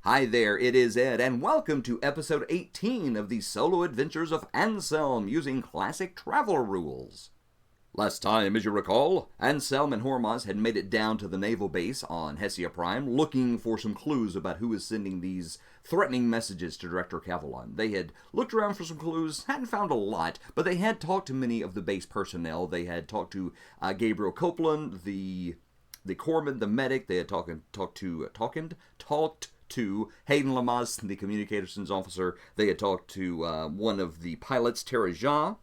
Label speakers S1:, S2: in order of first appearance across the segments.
S1: Hi there, it is Ed, and welcome to episode 18 of the solo adventures of Anselm using classic travel rules. Last time, as you recall, Anselm and Hormaz had made it down to the naval base on Hesia Prime looking for some clues about who is sending these threatening messages to Director Cavalon. They had looked around for some clues, hadn't found a lot, but they had talked to many of the base personnel. They had talked to Gabriel Copeland, the corpsman, the medic. They had talked to Hayden Lamas, the communications officer. They had talked to one of the pilots, Tarajan,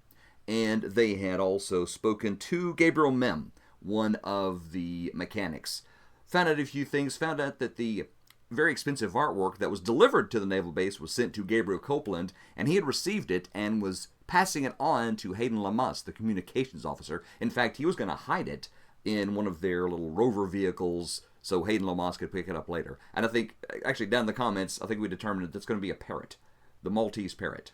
S1: and they had also spoken to Gabriel Mem, one of the mechanics. Found out a few things, found out that the very expensive artwork that was delivered to the naval base was sent to Gabriel Copeland, and he had received it and was passing it on to Hayden Lamas, the communications officer. In fact, he was going to hide it in one of their little rover vehicles so Hayden Lamas could pick it up later. And I think, actually, down in the comments, I think we determined that it's going to be a parrot. The Maltese parrot.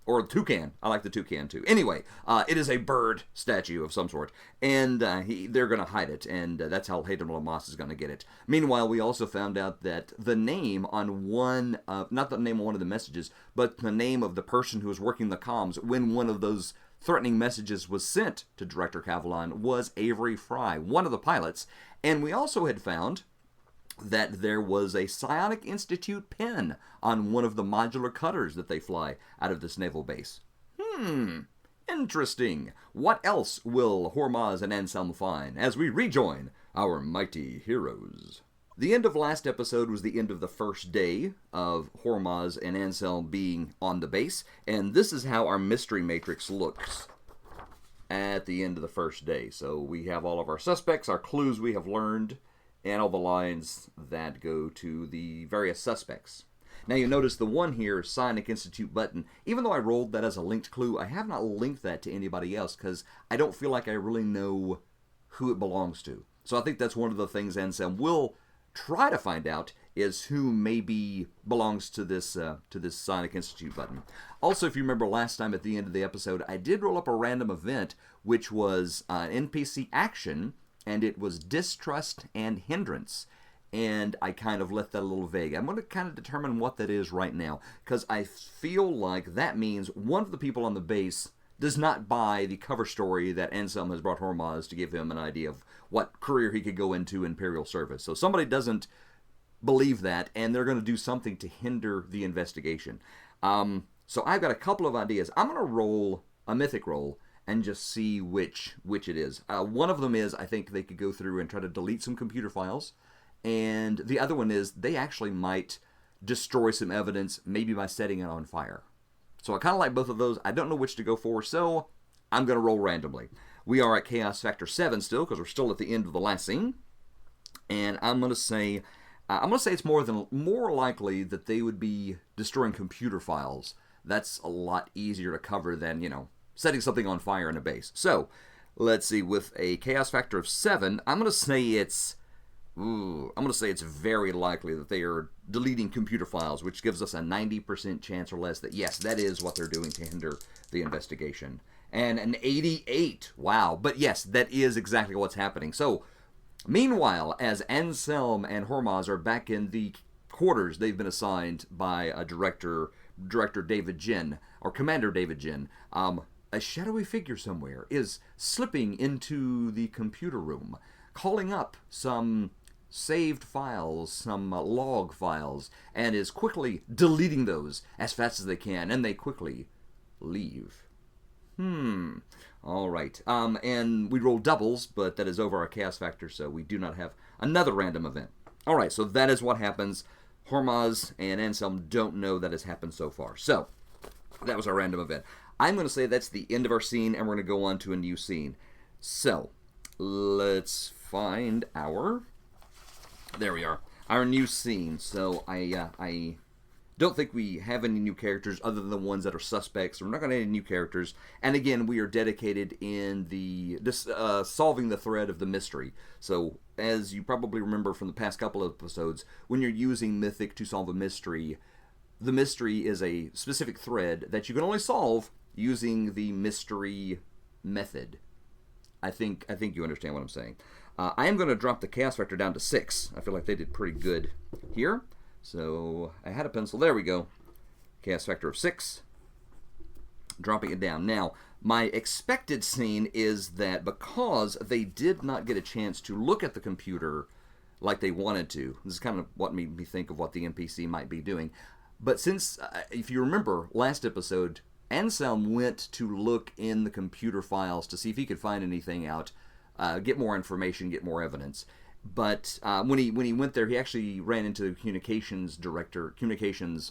S1: Or a toucan. I like the toucan, too. Anyway, it is a bird statue of some sort. And they're going to hide it, and that's how Hayden Lamas is going to get it. Meanwhile, we also found out that the name on one, not the name on one of the messages, but the name of the person who was working the comms when one of those threatening messages was sent to Director Cavalon was Avery Fry, one of the pilots. And we also had found that there was a Psionic Institute pin on one of the modular cutters that they fly out of this naval base. Interesting. What else will Hormaz and Anselm find as we rejoin our mighty heroes? The end of last episode was the end of the first day of Hormaz and Anselm being on the base, and this is how our mystery matrix looks at the end of the first day. So we have all of our suspects, our clues we have learned, and all the lines that go to the various suspects. Now you notice the one here, Psionic Institute button, even though I rolled that as a linked clue, I have not linked that to anybody else because I don't feel like I really know who it belongs to. So I think that's one of the things Anselm will try to find out is who maybe belongs to this Psionic Institute button. Also, if you remember last time at the end of the episode, I did roll up a random event, which was NPC action, and it was distrust and hindrance. And I kind of left that a little vague. I'm going to kind of determine what that is right now, because I feel like that means one of the people on the base does not buy the cover story that Anselm has brought Hormaz to give him an idea of what career he could go into Imperial service. So somebody doesn't believe that, and they're going to do something to hinder the investigation. So I've got a couple of ideas. I'm going to roll a mythic roll and just see which it is. One of them is I think they could go through and try to delete some computer files, and the other one is they actually might destroy some evidence, maybe by setting it on fire. So I kind of like both of those. I don't know which to go for, so I'm going to roll randomly. We are at Chaos Factor 7 still, because we're still at the end of the last scene. And I'm going to say it's more likely that they would be destroying computer files. That's a lot easier to cover than, setting something on fire in a base. So, let's see, with a Chaos Factor of 7, I'm going to say it's very likely that they are deleting computer files, which gives us a 90% chance or less that, yes, that is what they're doing to hinder the investigation. And an 88. Wow. But yes, that is exactly what's happening. So, meanwhile, as Anselm and Hormaz are back in the quarters they've been assigned by Director David Jin, or Commander David Jin, a shadowy figure somewhere is slipping into the computer room, calling up some saved files, some log files, and is quickly deleting those as fast as they can, and they quickly leave. All right. And we roll doubles, but that is over our chaos factor, so we do not have another random event. All right, so that is what happens. Hormaz and Anselm don't know that has happened so far. So, that was our random event. I'm going to say that's the end of our scene, and we're going to go on to a new scene. So, let's find our... There we are. Our new scene. So, I don't think we have any new characters other than the ones that are suspects. We're not going to have any new characters. And again, we are dedicated in the solving the thread of the mystery. So, as you probably remember from the past couple of episodes, when you're using Mythic to solve a mystery, the mystery is a specific thread that you can only solve using the mystery method. I think you understand what I'm saying. I am going to drop the chaos factor down to 6. I feel like they did pretty good here. So I had a pencil. There we go. Chaos factor of 6. Dropping it down. Now, my expected scene is that because they did not get a chance to look at the computer like they wanted to, this is kind of what made me think of what the NPC might be doing. But since, if you remember, last episode, Anselm went to look in the computer files to see if he could find anything out, get more information, get more evidence. But when he went there, he actually ran into the communications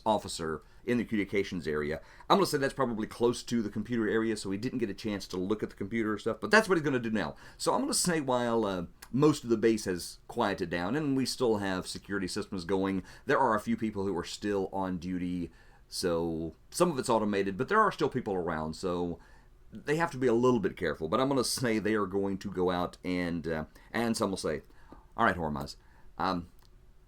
S1: officer in the communications area. I'm going to say that's probably close to the computer area, so he didn't get a chance to look at the computer stuff. But that's what he's going to do now. So I'm going to say while most of the base has quieted down and we still have security systems going, there are a few people who are still on duty. So some of it's automated, but there are still people around. So they have to be a little bit careful. But I'm going to say they are going to go out and some will say, all right, Hormaz,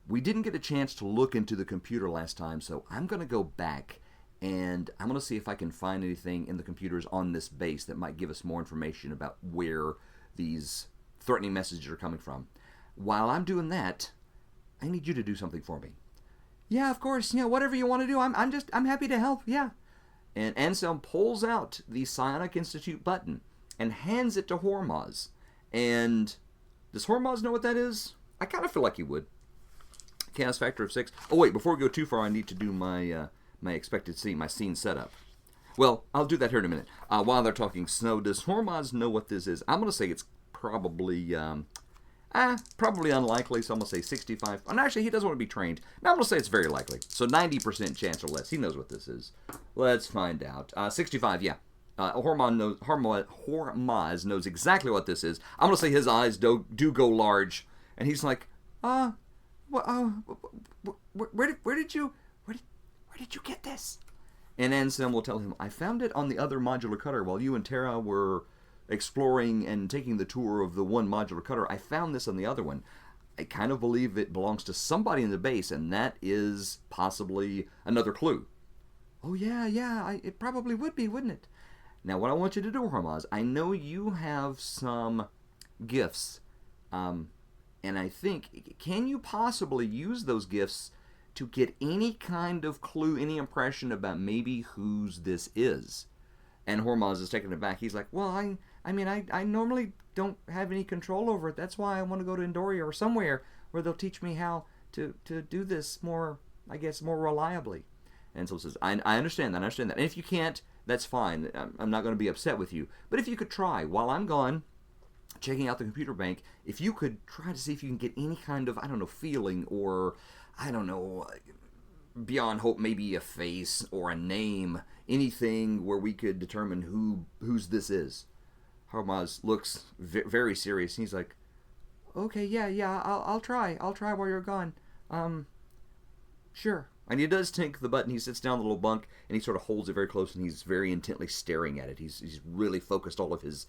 S1: we didn't get a chance to look into the computer last time, so I'm going to go back and I'm going to see if I can find anything in the computers on this base that might give us more information about where these threatening messages are coming from. While I'm doing that, I need you to do something for me. Yeah, of course, whatever you want to do, I'm happy to help, yeah. And Anselm pulls out the Psionic Institute button and hands it to Hormaz. And does Hormaz know what that is? I kind of feel like he would. Chaos factor of 6. Oh wait, before we go too far, I need to do my my expected scene, my scene setup. Well, I'll do that here in a minute. While they're talking, so does Hormaz know what this is? I'm going to say it's probably probably unlikely, so I'm going to say 65. And actually, he doesn't want to be trained. Now I'm going to say it's very likely. So 90% chance or less. He knows what this is. Let's find out. 65, yeah. Hormaz knows exactly what this is. I'm going to say his eyes do go large. And he's like, where did you get this? And Anselm will tell him, I found it on the other modular cutter while you and Terra were exploring and taking the tour of the one modular cutter. I found this on the other one. I kind of believe it belongs to somebody in the base, and that is possibly another clue. Oh, yeah, it probably would be, wouldn't it? Now, what I want you to do, Hormaz, I know you have some gifts, and I think, can you possibly use those gifts to get any kind of clue, any impression about maybe whose this is? And Hormaz is taken aback. He's like, well, I normally don't have any control over it. That's why I want to go to Endoria or somewhere where they'll teach me how to do this more, I guess, more reliably. And so says, I understand that. And if you can't, that's fine. I'm not going to be upset with you. But if you could try, while I'm gone, checking out the computer bank, if you could try to see if you can get any kind of, feeling or, beyond hope, maybe a face or a name, anything where we could determine whose this is. Hormaz looks very serious. He's like, okay, yeah, I'll try while you're gone. Sure. And he does take the button. He sits down on the little bunk and he sort of holds it very close and he's very intently staring at it. He's really focused all of his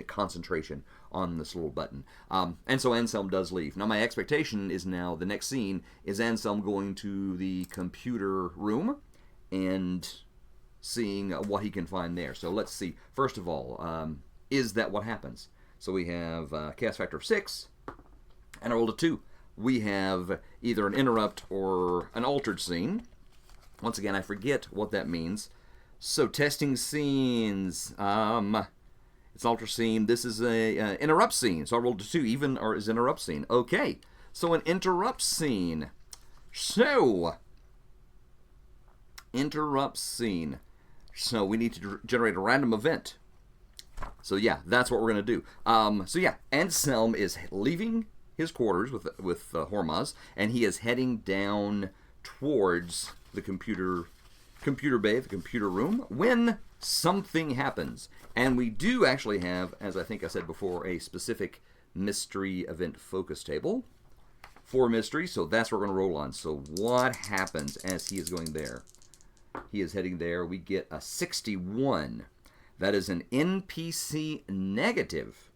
S1: concentration on this little button. And so Anselm does leave. Now my expectation is now the next scene is Anselm going to the computer room and seeing what he can find there. So let's see. First of all, is that what happens? So we have chaos factor of 6 and I rolled a 2. We have either an interrupt or an altered scene. Once again, I forget what that means. So testing scenes. It's altered scene. This is a interrupt scene. So I rolled a 2. Even or is interrupt scene. Okay. So an interrupt scene. So interrupt scene. So we need to generate a random event. So yeah, that's what we're going to do. So yeah, Anselm is leaving his quarters with Hormaz, and he is heading down towards the computer bay, the computer room, when something happens. And we do actually have, as I think I said before, a specific mystery event focus table for mystery, so that's what we're going to roll on. So what happens as he is going there? He is heading there. We get a 61. That is an NPC negative.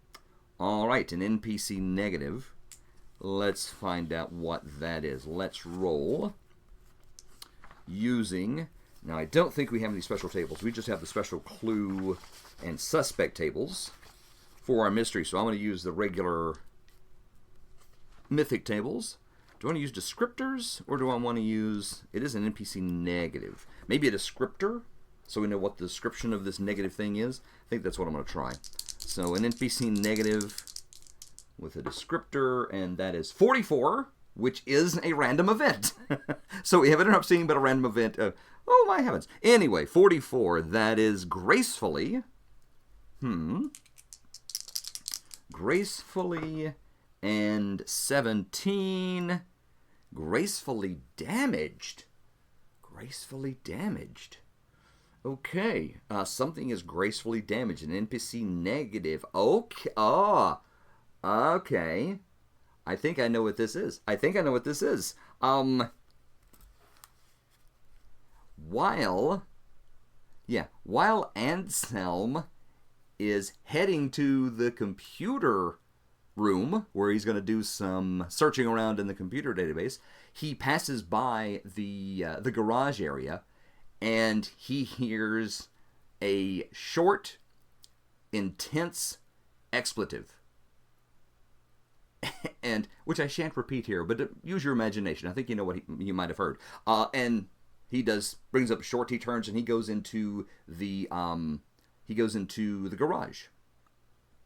S1: All right, an NPC negative. Let's find out what that is. Let's roll using... Now, I don't think we have any special tables. We just have the special clue and suspect tables for our mystery. So I'm going to use the regular mythic tables. Do I want to use descriptors, or do I want to use... It is an NPC negative. Maybe a descriptor, so we know what the description of this negative thing is. I think that's what I'm going to try. So an NPC negative with a descriptor, and that is 44, which is a random event. So we have it up seeing but a random event. Oh my heavens. Anyway, 44, that is gracefully... Gracefully... And 17, gracefully damaged. Gracefully damaged. Okay, something is gracefully damaged. An NPC negative. Okay, okay. I think I know what this is. While Anselm is heading to the computer room where he's going to do some searching around in the computer database, he passes by the garage area, and he hears a short, intense expletive, and which I shan't repeat here, but use your imagination. I think you know what you might have heard. And he brings up short. He turns and he goes into the garage.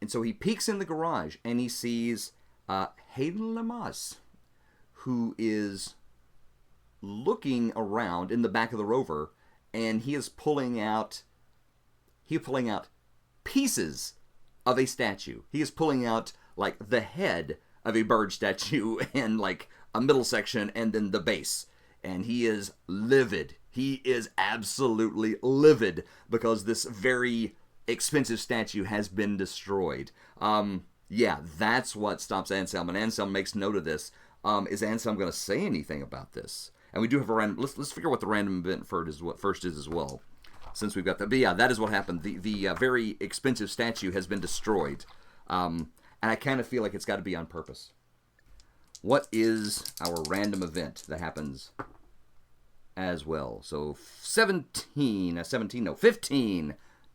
S1: And so he peeks in the garage, and he sees Hesia, who is looking around in the back of the rover, and he is pulling out pieces of a statue. He is pulling out, like, the head of a bird statue, and, like, a middle section, and then the base. And he is livid. He is absolutely livid, because this very expensive statue has been destroyed. Yeah, that's what stops Anselm, and Anselm makes note of this. Is Anselm going to say anything about this? And we do have a random... Let's figure what the random event first is as well, since we've got that. But yeah, that is what happened. The very expensive statue has been destroyed, and I kind of feel like it's got to be on purpose. What is our random event that happens as well? So 15.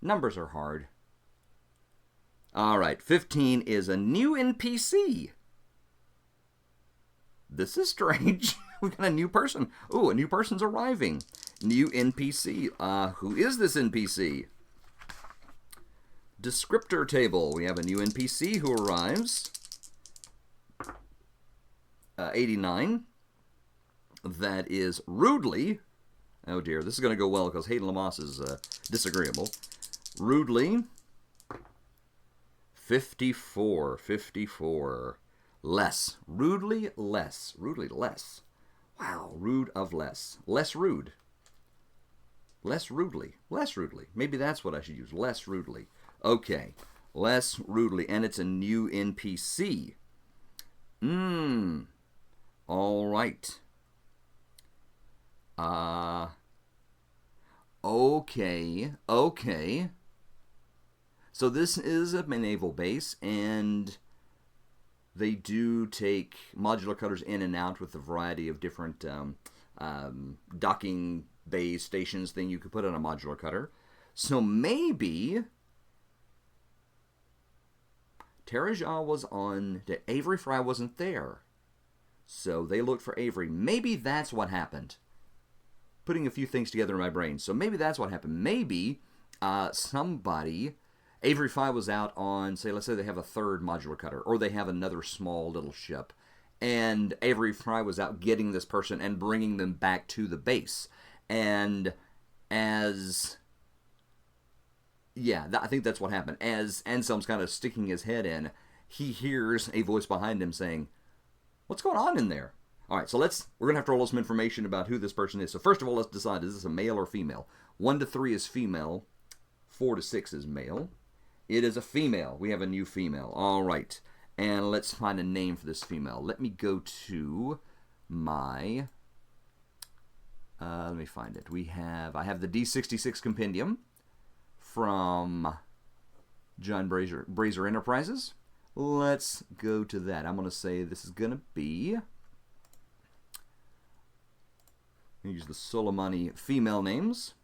S1: Numbers are hard. All right, 15 is a new NPC. This is strange. We got a new person. Ooh, a new person's arriving. New NPC. Who is this NPC? Descriptor table. We have a new NPC who arrives. 89. That is rudely. Oh dear, this is going to go well because Hayden Lamas is disagreeable. Rudely. 54. Less. Rudely less. Rudely less. Wow, rude of less. Less rude. Less rudely. Less rudely. Maybe that's what I should use. Less rudely. Okay. Less rudely. And it's a new NPC. All right. Okay. So this is a naval base, and they do take modular cutters in and out with a variety of different docking bay stations thing you could put on a modular cutter. So maybe Terajah was on... Avery Fry wasn't there. So they looked for Avery. Maybe that's what happened. Putting a few things together in my brain. So maybe that's what happened. Maybe somebody... Avery Fry was out on, say, let's say they have a third modular cutter, or they have another small little ship, and Avery Fry was out getting this person and bringing them back to the base. And as... Yeah, I think that's what happened. As Anselm's kind of sticking his head in, he hears a voice behind him saying, "What's going on in there?" All right, so we're going to have to roll some information about who this person is. So first of all, let's decide, is this a male or female? 1 to 3 is female. 4 to 6 is male. It is a female. We have a new female. All right. And let's find a name for this female. Let me go to my... let me find it. I have the D66 Compendium from John Brazier Enterprises. Let's go to that. I'm going to say this is going to be... Use the Soleimani female names.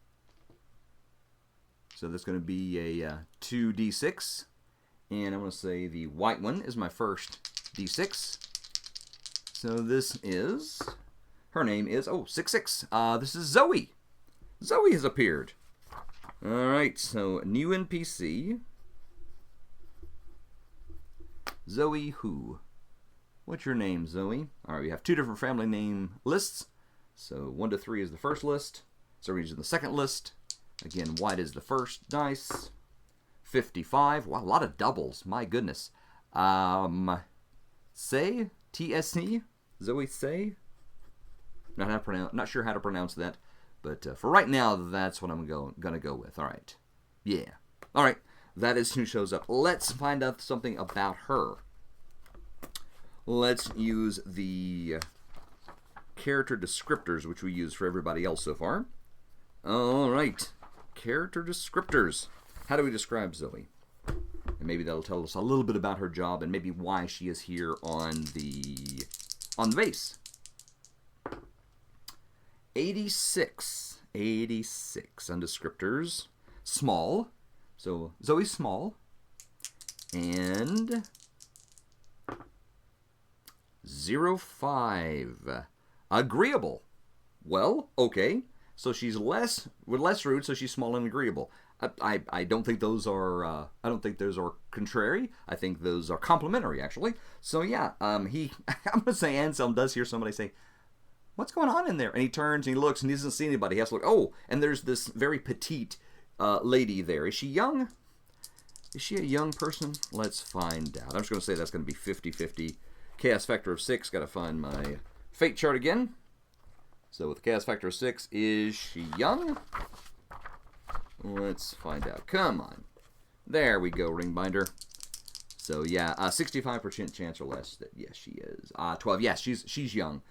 S1: So that's going to be a 2d6. And I'm going to say the white one is my first d6. So this is... Her name is... Oh, 66. This is Zoe. Zoe has appeared. Alright, so new NPC. Zoe who? What's your name, Zoe? Alright, we have 2 different family name lists. So 1 to 3 is the first list. Zoe's in the second list. Again, white is the first dice. 55. Wow, a lot of doubles. My goodness. Say? T-S-C? Zoe Say? Not sure how to pronounce that. But for right now, that's what I'm going to go with. All right. Yeah. All right. That is who shows up. Let's find out something about her. Let's use the character descriptors, which we use for everybody else so far. All right. Character descriptors. How do we describe Zoe? And maybe that'll tell us a little bit about her job and maybe why she is here on the base. 86. 86 on descriptors. Small. So Zoe's small. And 05. Agreeable. Well, okay. So she's less rude, so she's small and agreeable. I don't think those are contrary. I think those are complementary, actually. So yeah, I'm gonna say Anselm does hear somebody say, "What's going on in there?" And he turns and he looks and he doesn't see anybody. He has to look. Oh, and there's this very petite lady there. Is she young? Is she a young person? Let's find out. I'm just gonna say that's gonna be 50-50. Chaos factor of 6. Got to find my fate chart again. So with the chaos factor of 6, is she young? Let's find out. Come on. There we go, ring binder. So yeah, 65% chance or less that yes, she is. 12. Yes, she's young.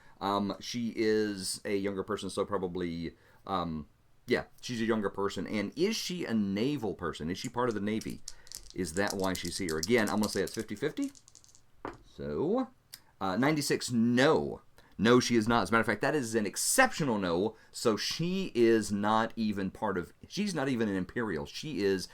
S1: She is a younger person, so probably yeah, she's a younger person. And is she a naval person? Is she part of the Navy? Is that why she's here? Again, I'm going to say it's 50-50. So 96, no. No, she is not. As a matter of fact, that is an exceptional no. So she is not even part of... She's not even an Imperial. She is...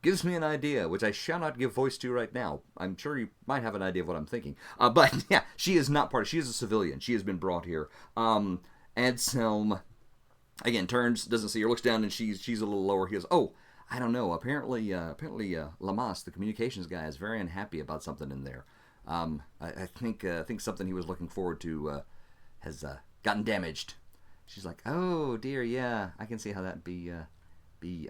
S1: Gives me an idea, which I shall not give voice to right now. I'm sure you might have an idea of what I'm thinking. But, yeah, she is not part of... She is a civilian. She has been brought here. Anselm, again, turns, doesn't see her, looks down, and she's a little lower. He goes, oh, I don't know. Apparently Lamas, the communications guy, is very unhappy about something in there. I think something he was looking forward to has gotten damaged. She's like, oh dear, yeah, I can see how that'd be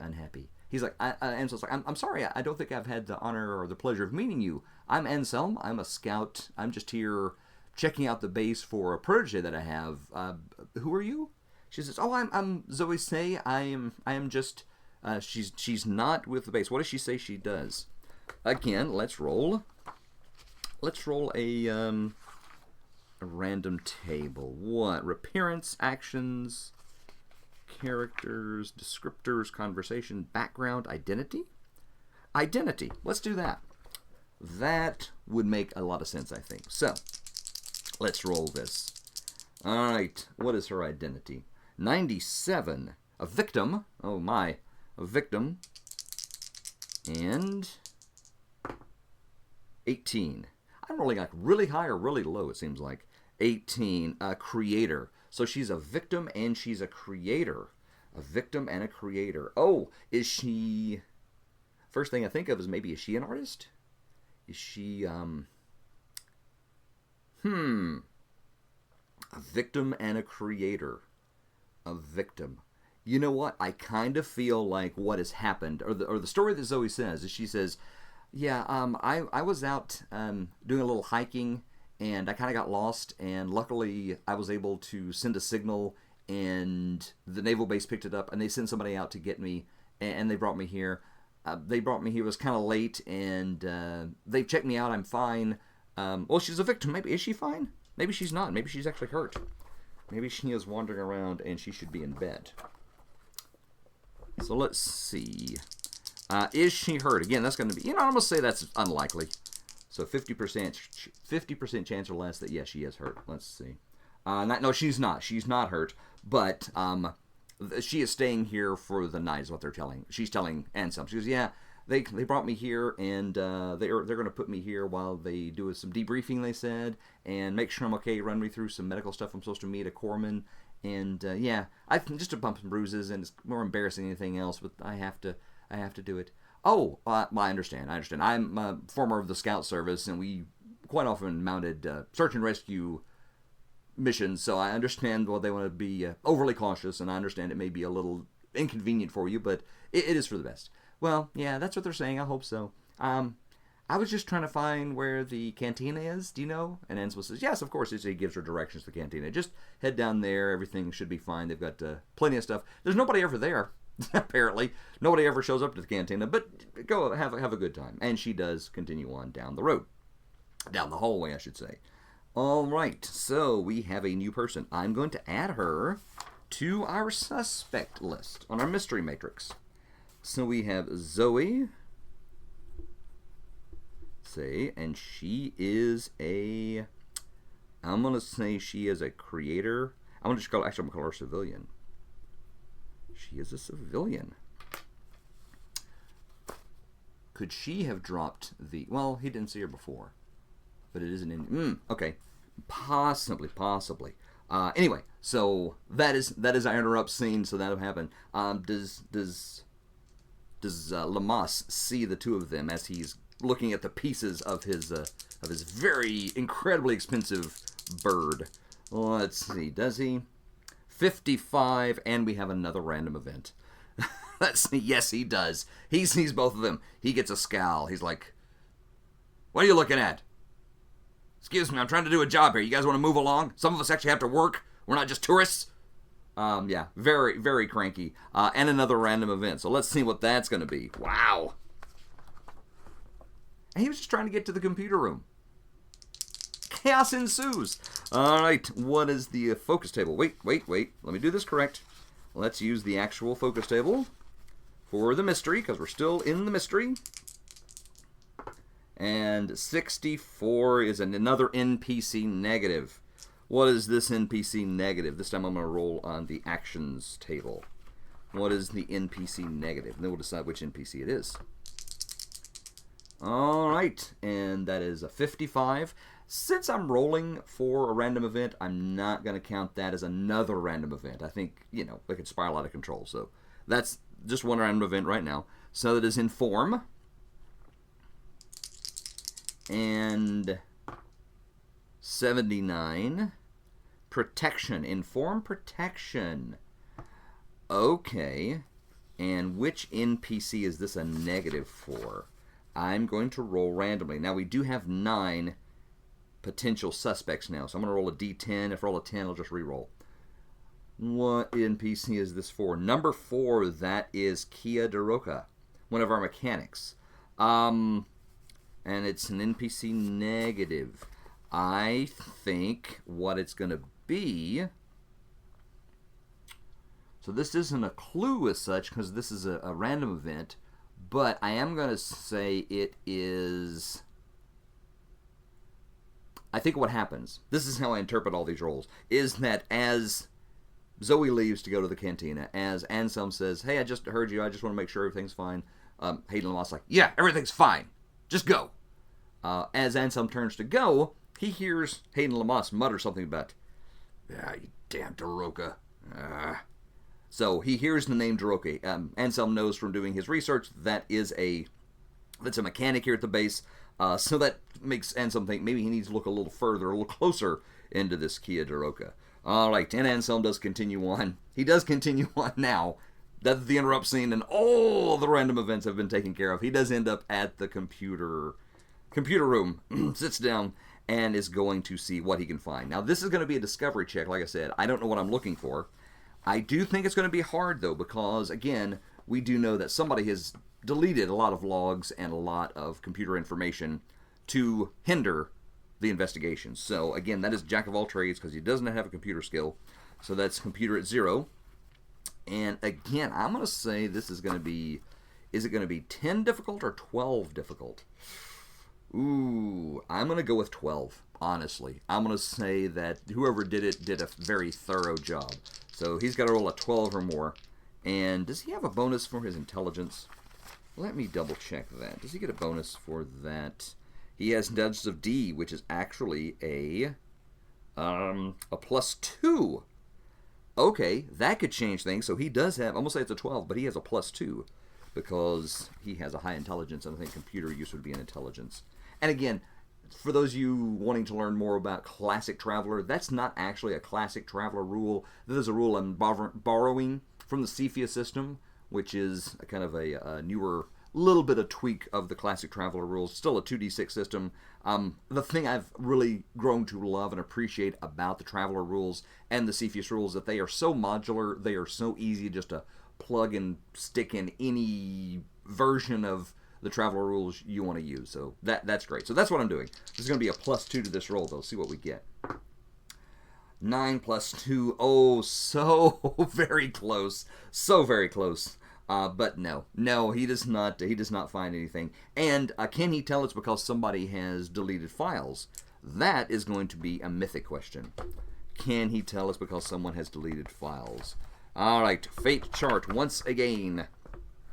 S1: unhappy. He's like, Anselm's like, I'm sorry, I don't think I've had the honor or the pleasure of meeting you. I'm Anselm. I'm a scout. I'm just here checking out the base for a protege that I have. Who are you? She says, oh, I'm Zoe Say. I am just. She's not with the base. What does she say she does? Again, let's roll. Let's roll a random table. What? Appearance, actions, characters, descriptors, conversation, background, identity? Identity. Let's do that. That would make a lot of sense, I think. So, let's roll this. All right. What is her identity? 97. A victim. Oh, my. A victim. And 18. I'm rolling like really high or really low, it seems like. 18. Creator. So she's a victim and she's a creator. A victim and a creator. Oh, is she... First thing I think of is maybe, is she an artist? Is she, A victim and a creator. A victim. You know what? I kind of feel like what has happened, or the story that Zoe says, is she says... Yeah, I was out doing a little hiking, and I kind of got lost, and luckily I was able to send a signal, and the naval base picked it up, and they sent somebody out to get me, and they brought me here. It was kind of late, and they checked me out. I'm fine. Well, she's a victim. Maybe is she fine? Maybe she's not. Maybe she's actually hurt. Maybe she is wandering around, and she should be in bed. So let's see. Is she hurt? Again, that's going to be, I'm going to say that's unlikely. So 50% chance or less that, yes, she is hurt. Let's see. No, she's not. She's not hurt. But she is staying here for the night is what they're telling. She's telling Anselm. She goes, yeah, they brought me here, and they're going to put me here while they do some debriefing, they said, and make sure I'm okay, run me through some medical stuff I'm supposed to meet at Corman. And yeah, I just a bumps and bruises, and it's more embarrassing than anything else, but I have to do it. Oh, I understand. I'm a former of the Scout Service, and we quite often mounted search and rescue missions, so I understand why they want to be overly cautious, and I understand it may be a little inconvenient for you, but it is for the best. Well, yeah, that's what they're saying. I hope so. I was just trying to find where the cantina is. Do you know? And Ansel says, yes, of course. He gives her directions to the cantina. Just head down there. Everything should be fine. They've got plenty of stuff. There's nobody ever there, apparently. Nobody ever shows up to the cantina, but go have a good time. And she does continue on down the road. Down the hallway, I should say. All right, so we have a new person. I'm going to add her to our suspect list on our mystery matrix. So we have Zoe, and she is I'm going to say she is a creator. I'm going to call her civilian. She is a civilian. Could she have dropped well, he didn't see her before, but it is an Indian. Okay, possibly. Anyway, so that is our interrupt scene, so that'll happen. Does Lamas see the two of them as he's looking at the pieces of his very incredibly expensive bird? Let's see, does he? 55, and we have another random event. Let's see, yes, he does. He sees both of them. He gets a scowl. He's like, what are you looking at? Excuse me, I'm trying to do a job here. You guys want to move along? Some of us actually have to work. We're not just tourists. Yeah, very, very cranky. And another random event. So let's see what that's going to be. Wow. And he was just trying to get to the computer room. Chaos ensues. All right, what is the focus table? Wait. Let me do this correct. Let's use the actual focus table for the mystery, because we're still in the mystery. And 64 is another NPC negative. What is this NPC negative? This time I'm going to roll on the actions table. What is the NPC negative? And then we'll decide which NPC it is. Alright, and that is a 55. Since I'm rolling for a random event, I'm not going to count that as another random event. I think, it could spiral out of control. So that's just one random event right now. So that is inform. And 79. Protection. Inform protection. Okay. And which NPC is this a negative for? I'm going to roll randomly. Now, we do have 9 potential suspects now. So I'm going to roll a d10. If I roll a 10, I'll just re-roll. What NPC is this for? Number 4, that is Kia Daroka, one of our mechanics. And it's an NPC negative. I think what it's going to be... So this isn't a clue as such, because this is a random event, but I am going to say it is... I think what happens, this is how I interpret all these roles, is that as Zoe leaves to go to the cantina, as Anselm says, hey, I just heard you, I just want to make sure everything's fine, Hayden Lamott's like, yeah, everything's fine, just go. As Anselm turns to go, he hears Hayden Lamotte mutter something about, ah, you damn Daroka. So he hears the name Daroka. Anselm knows from doing his research that's a mechanic here at the base. So that makes Anselm think maybe he needs to look a little further, a little closer into this Kia Daroka. All right, and Anselm does continue on. He does continue on now. That's the interrupt scene, and all the random events have been taken care of. He does end up at the computer room, sits down, and is going to see what he can find. Now, this is going to be a discovery check, like I said. I don't know what I'm looking for. I do think it's going to be hard, though, because, again, we do know that somebody has deleted a lot of logs and a lot of computer information to hinder the investigation. So, again, that is Jack of all trades, because he doesn't have a computer skill. So that's computer at 0. And, again, I'm going to say this is going to be... Is it going to be 10 difficult or 12 difficult? Ooh, I'm going to go with 12, honestly. I'm going to say that whoever did it did a very thorough job. So he's got to roll a 12 or more. And does he have a bonus for his intelligence? Let me double check that. Does he get a bonus for that? He has Intelligence of D, which is actually a +2. Okay, that could change things. So he does have, I'm going to say it's a 12, but he has a +2 because he has a high intelligence, and I think computer use would be an intelligence. And again, for those of you wanting to learn more about Classic Traveler, that's not actually a Classic Traveler rule. This is a rule I'm borrowing from the Cephia system, which is a kind of a newer little bit of tweak of the Classic Traveler rules. Still a 2d6 system. The thing I've really grown to love and appreciate about the Traveler rules and the Cepheus rules is that they are so modular, they are so easy just to plug and stick in any version of the Traveler rules you want to use. So that's great. So that's what I'm doing. This is going to be a +2 to this roll, though. See what we get. 9 + 2. Oh, so very close. So very close. But no, he does not find anything. And can he tell it's because somebody has deleted files? That is going to be a mythic question. Can he tell us because someone has deleted files? All right, fate chart once again.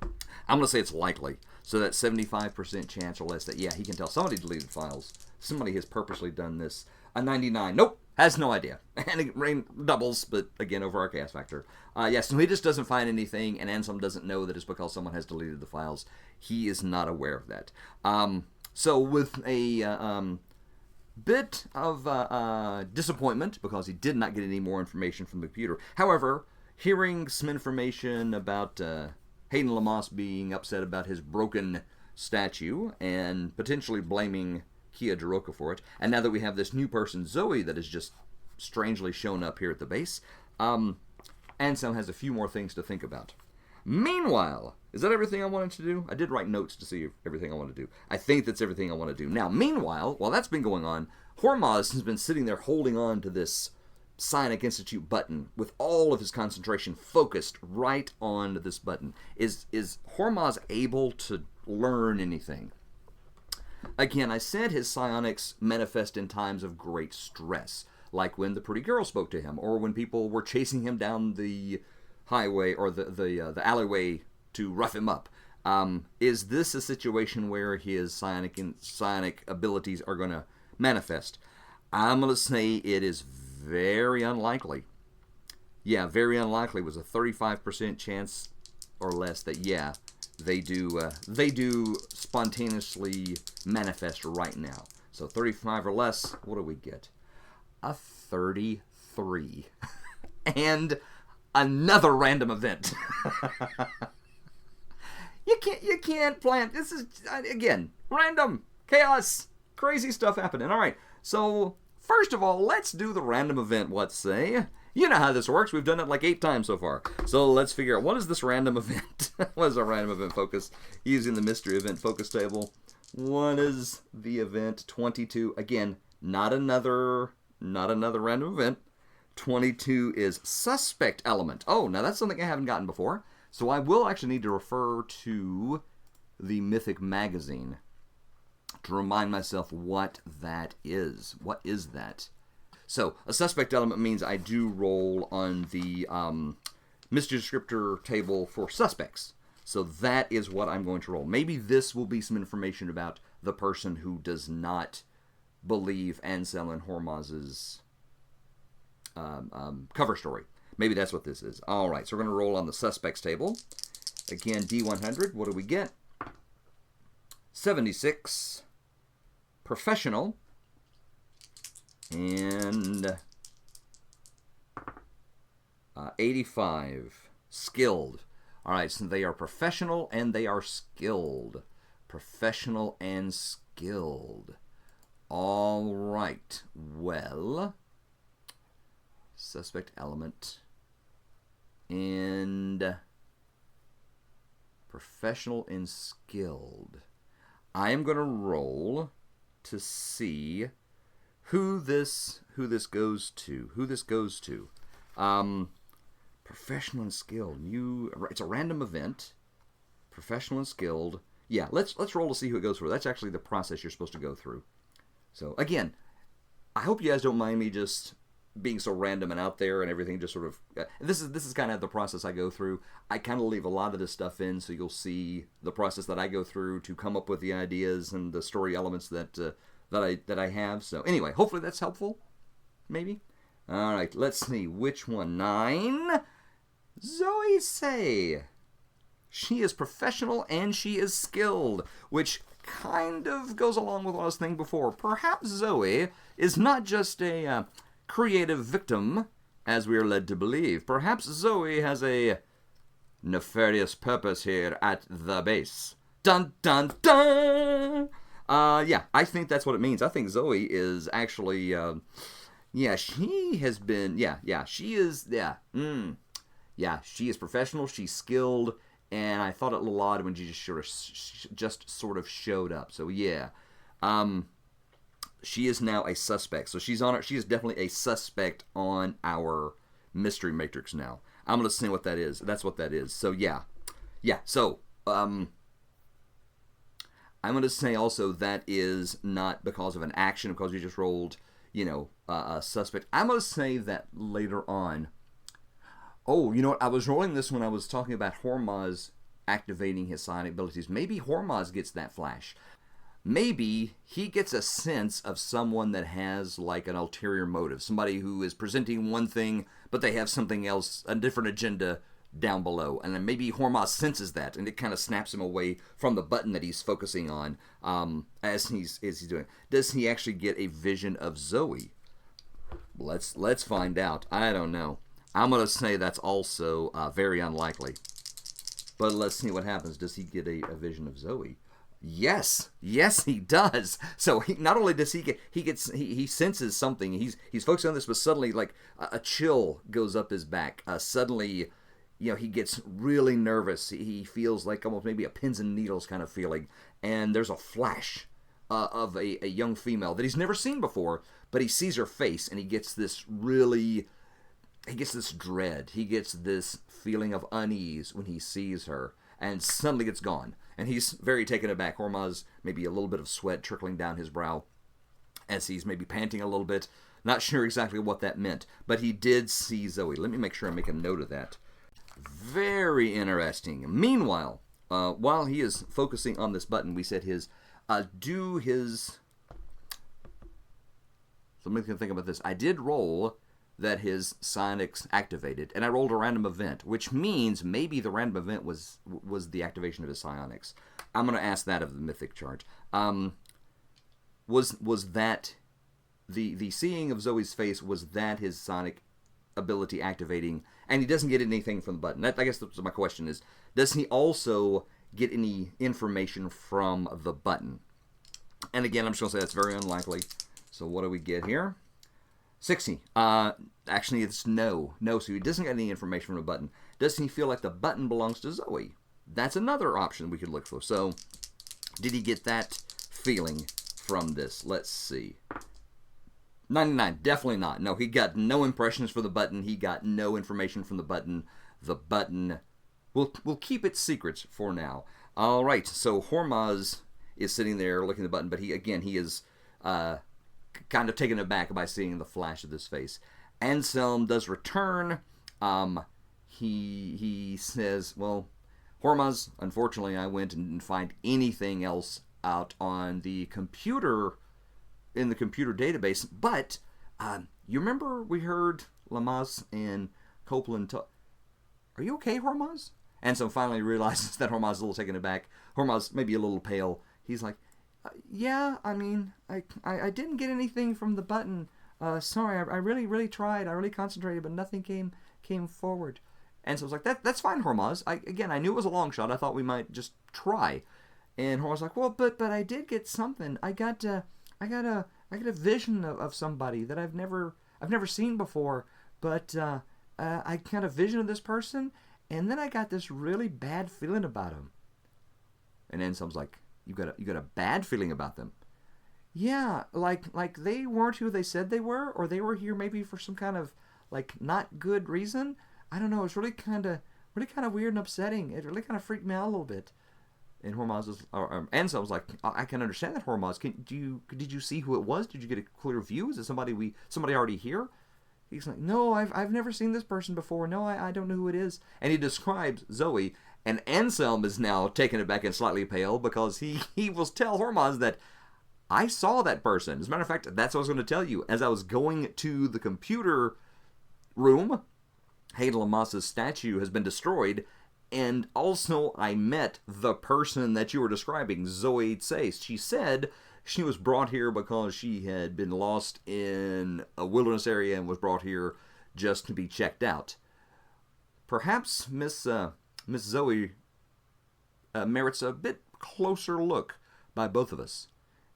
S1: I'm going to say it's likely. So that 75% chance or less that, yeah, he can tell somebody deleted files. Somebody has purposely done this. A 99. Nope. Has no idea. And it doubles, but again, over our chaos factor. Yes, so he just doesn't find anything, and Anselm doesn't know that it's because someone has deleted the files. He is not aware of that. So with a bit of disappointment, because he did not get any more information from the computer. However, hearing some information about Hayden Lamas being upset about his broken statue and potentially blaming Kia Jiroka for it, and now that we have this new person, Zoe, that has just strangely shown up here at the base, Anselm has a few more things to think about. Meanwhile, is that everything I wanted to do? I did write notes to see everything I want to do. I think that's everything I want to do. Now, meanwhile, while that's been going on, Hormaz has been sitting there holding on to this Psionic Institute button with all of his concentration focused right on this button. Is Hormaz able to learn anything? Again, I said his psionics manifest in times of great stress, like when the pretty girl spoke to him, or when people were chasing him down the highway or the alleyway to rough him up. Is this a situation where his psionic abilities are going to manifest? I'm going to say it is very unlikely. Yeah, very unlikely. Was a 35% chance or less that, yeah, they do spontaneously manifest right now. So 35 or less, what do we get? A 33. And another random event. You can't plan. This is, again, random, chaos, crazy stuff happening. All right, so first of all, let's do the random event, let's say. You know how this works. We've done it like 8 times so far. So let's figure out, what is this random event? What is a random event focus? Using the mystery event focus table. What is the event? 22. Again, not another random event. 22 is suspect element. Oh, now that's something I haven't gotten before. So I will actually need to refer to the Mythic magazine to remind myself what that is. What is that? So, a suspect element means I do roll on the mystery descriptor table for suspects. So that is what I'm going to roll. Maybe this will be some information about the person who does not believe Anselm and Hormaz's cover story. Maybe that's what this is. All right, so we're going to roll on the suspects table. Again, D100. What do we get? 76. Professional. And 85. Skilled. All right, so they are professional and they are skilled. Professional and skilled. All right. Well, suspect element and professional and skilled. I am going to roll to see who this goes to. Professional and skilled. It's a random event. Professional and skilled. Yeah, let's roll to see who it goes for. That's actually the process you're supposed to go through. So again, I hope you guys don't mind me just being so random and out there and everything just sort of this is kind of the process I go through. I kind of leave a lot of this stuff in, so you'll see the process that I go through to come up with the ideas and the story elements that I have. So anyway, hopefully that's helpful. Maybe. All right, let's see which one. 9. Zoe say she is professional and she is skilled, which kind of goes along with what I was thinking before. Perhaps Zoe is not just a creative victim, as we are led to believe. Perhaps Zoe has a nefarious purpose here at the base. Dun dun dun! Yeah, I think that's what it means. I think Zoe is actually, she has been, she is, she is professional, she's skilled, and I thought it a little odd when she just sort of showed up. So yeah, she is now a suspect. So she is definitely a suspect on our mystery matrix now. I'm gonna say what that is. That's what that is. So yeah. So I'm gonna say also that is not because of an action, because you just rolled, a suspect. I'm gonna say that later on. Oh, you know what? I was rolling this when I was talking about Hormaz activating his psionic abilities. Maybe Hormaz gets that flash. Maybe he gets a sense of someone that has like an ulterior motive. Somebody who is presenting one thing, but they have something else, a different agenda down below. And then maybe Hormaz senses that, and it kind of snaps him away from the button that he's focusing on as he's doing. Does he actually get a vision of Zoe? Let's find out. I don't know. I'm going to say that's also very unlikely. But let's see what happens. Does he get a vision of Zoe? Yes, he does. So not only does he senses something. He's focusing on this, but suddenly like a chill goes up his back. Suddenly, he gets really nervous. He feels like almost maybe a pins and needles kind of feeling. And there's a flash of a young female that he's never seen before. But he sees her face, and he gets this dread. He gets this feeling of unease when he sees her, and suddenly it's gone. And he's very taken aback. Hormaz, maybe a little bit of sweat trickling down his brow as he's maybe panting a little bit. Not sure exactly what that meant, but he did see Zoe. Let me make sure I make a note of that. Very interesting. Meanwhile, while he is focusing on this button, we said So let me think about this. I did roll that his psionics activated, and I rolled a random event, which means maybe the random event was the activation of his psionics. I'm going to ask that of the mythic charge. Was that the seeing of Zoe's face? Was that his psionic ability activating? And he doesn't get anything from the button. I guess that's my question is: does he also get any information from the button? And again, I'm just going to say that's very unlikely. So what do we get here? 60. Actually, it's no. No, so he doesn't get any information from the button. Does he feel like the button belongs to Zoe? That's another option we could look for. So, did he get that feeling from this? Let's see. 99. Definitely not. No, he got no impressions for the button. He got no information from the button. The button... We'll keep its secrets for now. All right, so Hormaz is sitting there looking at the button, but he is... kind of taken aback by seeing the flash of this face. Anselm does return. He says, well, Hormaz, unfortunately I went and didn't find anything else out on the computer, in the computer database, but you remember we heard Lamas and Copeland talk. Are you okay, Hormaz? Anselm finally realizes that Hormaz is a little taken aback. Hormaz maybe a little pale. He's like, yeah, I mean, I didn't get anything from the button. Sorry, I really tried. I really concentrated, but nothing came forward. And so I was like, that's fine, Hormaz. I knew it was a long shot. I thought we might just try. And Hormaz was like, well, but I did get something. I got a vision of somebody that I've never seen before. But I got a vision of this person, and then I got this really bad feeling about him. And Anselm's like, You got a bad feeling about them. Yeah, like they weren't who they said they were, or they were here maybe for some kind of like not good reason. I don't know. It's really kind of weird and upsetting. It really kind of freaked me out a little bit. And Anselm was like, I can understand that, Hormaz. Did you see who it was? Did you get a clear view? Is it somebody already here? He's like, no, I've never seen this person before. No, I don't know who it is. And he describes Zoe. And Anselm is now taken aback and slightly pale because he will tell Hormaz that I saw that person. As a matter of fact, that's what I was going to tell you. As I was going to the computer room, Hayden Lamassa's statue has been destroyed. And also, I met the person that you were describing, Zoe Tse. She said she was brought here because she had been lost in a wilderness area and was brought here just to be checked out. Perhaps Miss Zoe merits a bit closer look by both of us.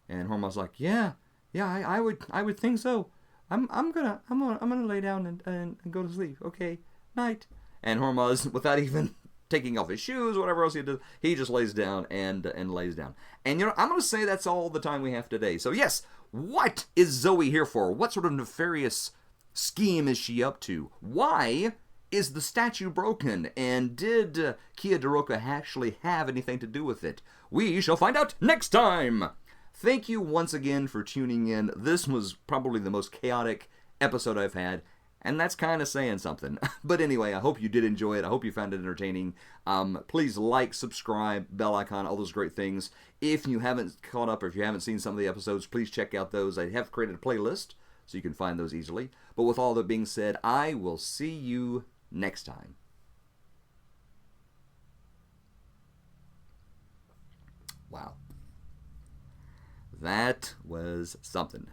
S1: And Hormaz's like, yeah, I would think so. I'm gonna lay down and go to sleep. Okay, night. And Hormaz, without even taking off his shoes, whatever else he does, he just lays down and lays down. And I'm gonna say that's all the time we have today. So yes, what is Zoe here for? What sort of nefarious scheme is she up to? Why is the statue broken? And did Kia Daroka actually have anything to do with it? We shall find out next time! Thank you once again for tuning in. This was probably the most chaotic episode I've had, and that's kind of saying something. But anyway, I hope you did enjoy it. I hope you found it entertaining. Please like, subscribe, bell icon, all those great things. If you haven't caught up or if you haven't seen some of the episodes, please check out those. I have created a playlist, so you can find those easily. But with all that being said, I will see you next time. Wow. That was something.